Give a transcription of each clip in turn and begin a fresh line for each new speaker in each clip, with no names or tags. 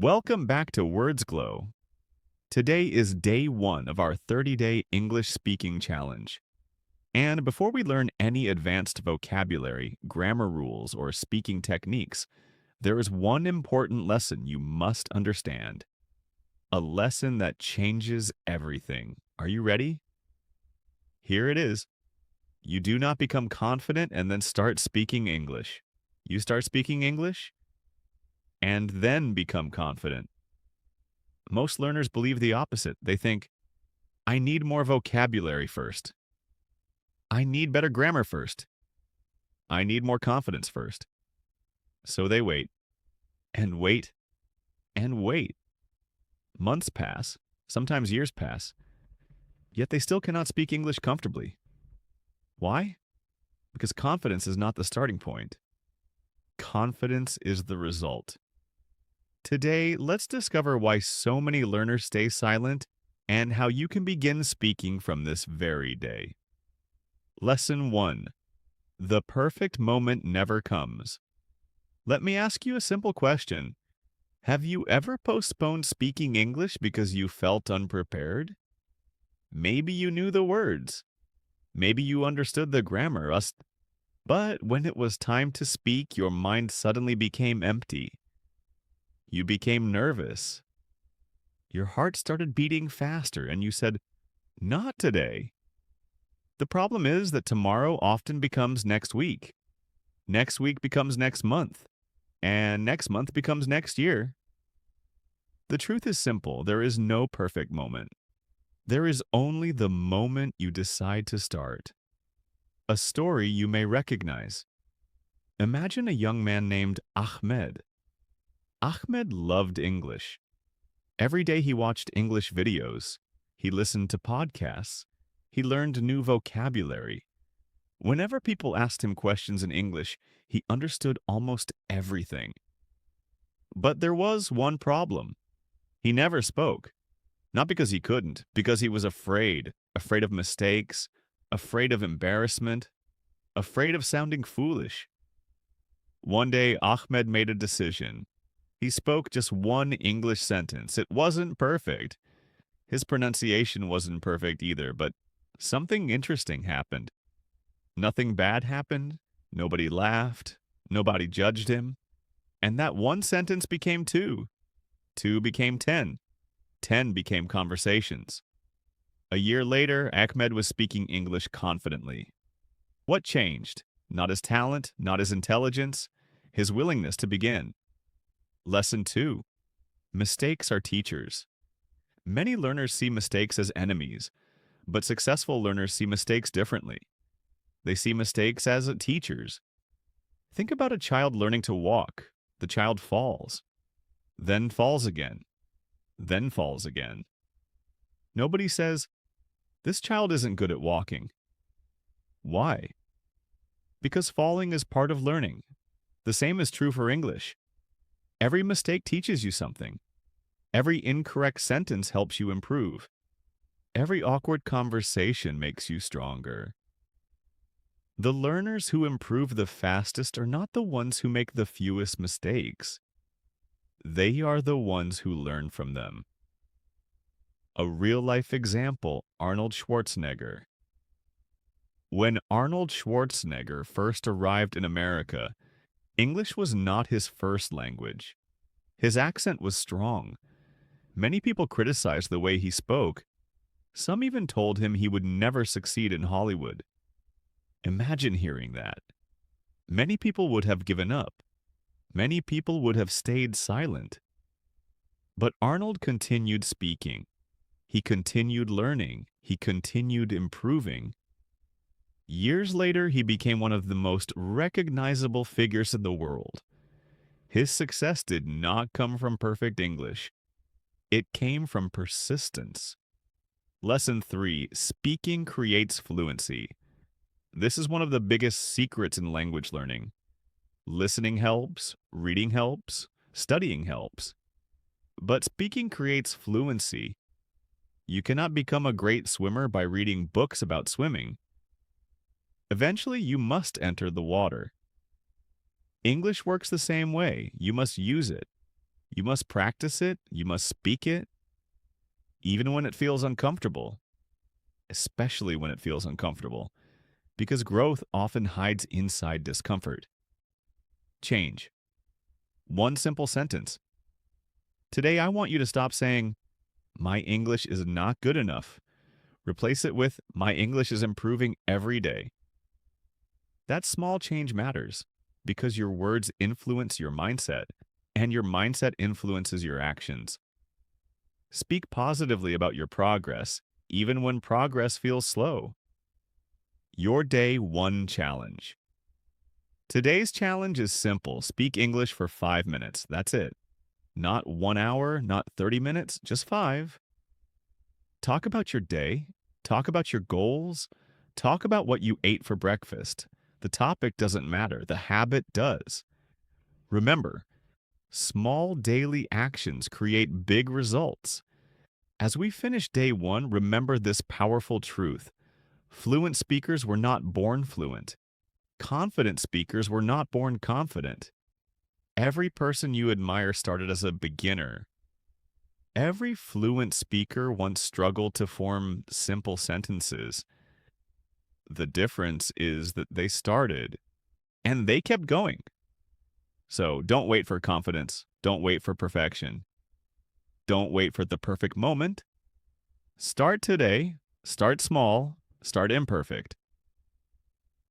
Welcome back to Words Glow. Today is day one of our 30-day English speaking challenge. And before we learn any advanced vocabulary, grammar rules, or speaking techniques, there is one important lesson you must understand. A lesson that changes everything. Are you ready? Here it is. You do not become confident and then start speaking English. You start speaking English and then become confident. Most learners believe the opposite. They think, I need more vocabulary first. I need better grammar first. I need more confidence first. So they wait and wait and wait. Months pass, sometimes years pass, yet they still cannot speak English comfortably. Why? Because confidence is not the starting point. Confidence is the result. Today, let's discover why so many learners stay silent and how you can begin speaking from this very day. Lesson 1. The perfect moment never comes. Let me ask you a simple question. Have you ever postponed speaking English because you felt unprepared? Maybe you knew the words. Maybe you understood the grammar, but when it was time to speak, your mind suddenly became empty. You became nervous. Your heart started beating faster, and you said, Not today. The problem is that tomorrow often becomes next week. Next week becomes next month. And next month becomes next year. The truth is simple. There is no perfect moment. There is only the moment you decide to start. A story you may recognize. Imagine a young man named Ahmed. Ahmed loved English. Every day he watched English videos. He listened to podcasts. He learned new vocabulary. Whenever people asked him questions in English, he understood almost everything. But there was one problem. He never spoke. Not because he couldn't, because he was afraid of mistakes, afraid of embarrassment, afraid of sounding foolish. One day, Ahmed made a decision. He spoke just one English sentence. It wasn't perfect. His pronunciation wasn't perfect either, but something interesting happened. Nothing bad happened. Nobody laughed. Nobody judged him. And that one sentence became two. Two became 10. 10 became conversations. A year later, Ahmed was speaking English confidently. What changed? Not his talent, not his intelligence, his willingness to begin. Lesson 2. Mistakes are teachers. Many learners see mistakes as enemies, but successful learners see mistakes differently. They see mistakes as teachers. Think about a child learning to walk. The child falls, then falls again, then falls again. Nobody says, this child isn't good at walking. Why? Because falling is part of learning. The same is true for English. Every mistake teaches you something. Every incorrect sentence helps you improve. Every awkward conversation makes you stronger. The learners who improve the fastest are not the ones who make the fewest mistakes. They are the ones who learn from them. A real-life example, Arnold Schwarzenegger. When Arnold Schwarzenegger first arrived in America, English was not his first language. His accent was strong. Many people criticized the way he spoke. Some even told him he would never succeed in Hollywood. Imagine hearing that. Many people would have given up. Many people would have stayed silent. But Arnold continued speaking. He continued learning. He continued improving. Years later, he became one of the most recognizable figures in the world. His success did not come from perfect English. It came from persistence. Lesson 3. Speaking creates fluency. This is one of the biggest secrets in language learning. Listening helps, reading helps, studying helps. But speaking creates fluency. You cannot become a great swimmer by reading books about swimming. Eventually, you must enter the water. English works the same way. You must use it. You must practice it, you must speak it, even when it feels uncomfortable, especially when it feels uncomfortable, because growth often hides inside discomfort. Change. One simple sentence. Today, I want you to stop saying, "My English is not good enough." Replace it with, "My English is improving every day." That small change matters because your words influence your mindset, and your mindset influences your actions. Speak positively about your progress, even when progress feels slow. Your Day 1 Challenge. Today's challenge is simple. Speak English for 5 minutes. That's it. Not 1 hour, not 30 minutes, just 5. Talk about your day. Talk about your goals. Talk about what you ate for breakfast. The topic doesn't matter, the habit does. Remember, small daily actions create big results. As we finish day 1, remember this powerful truth. Fluent speakers were not born fluent. Confident speakers were not born confident. Every person you admire started as a beginner. Every fluent speaker once struggled to form simple sentences. The difference is that they started and they kept going. So don't wait for confidence. Don't wait for perfection. Don't wait for the perfect moment. Start today. Start small. Start imperfect.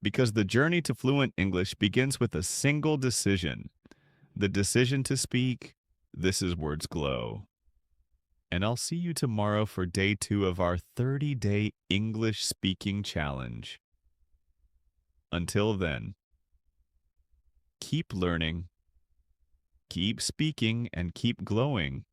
Because the journey to fluent English begins with a single decision. The decision to speak, "This is Words Glow." And I'll see you tomorrow for day 2 of our 30-day English speaking challenge. Until then, keep learning, keep speaking, and keep glowing.